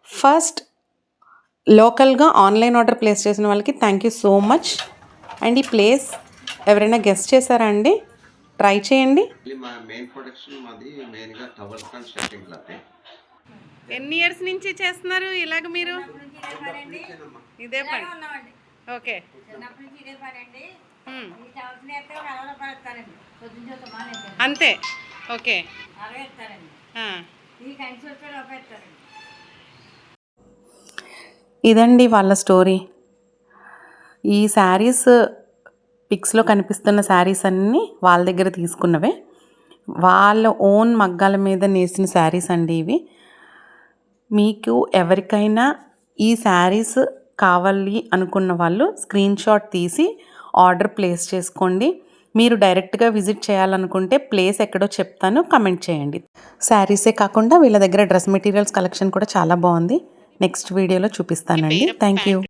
First లోకల్గా online order place చేసిన వాళ్ళకి thank you so much. And ఈ ప్లేస్ ఎవరైనా గెస్ట్ చేశారా అండి? ట్రై చేయండి. మా మెయిన్ ప్రొడక్షన్ మాది మెయిన్గా టవల్స్ అండ్ షర్టింగ్ క్లాత్. ఎన్ని ఇయర్స్ నుంచి చేస్తున్నారు ఇలాగ మీరు? ఇదే పని. ఓకే. అంతే. ఓకే. ఇదండి వాళ్ళ స్టోరీ. ఈ శారీస్ పిక్స్లో కనిపిస్తున్న శారీస్ అన్నీ వాళ్ళ దగ్గర తీసుకున్నవే. వాళ్ళ ఓన్ మగ్గాల మీద నేసిన శారీస్ అండి ఇవి. మీకు ఎవరికైనా ఈ శారీస్ కావాలి అనుకున్న వాళ్ళు స్క్రీన్ షాట్ తీసి ఆర్డర్ ప్లేస్ చేసుకోండి. మీరు డైరెక్ట్గా విజిట్ చేయాలనుకుంటే ప్లేస్ ఎక్కడో చెప్తాను, కమెంట్ చేయండి. శారీసే కాకుండా వీళ్ళ దగ్గర డ్రెస్ మెటీరియల్స్ కలెక్షన్ కూడా చాలా బాగుంది. నెక్స్ట్ వీడియోలో చూపిస్తానండి. Thank you.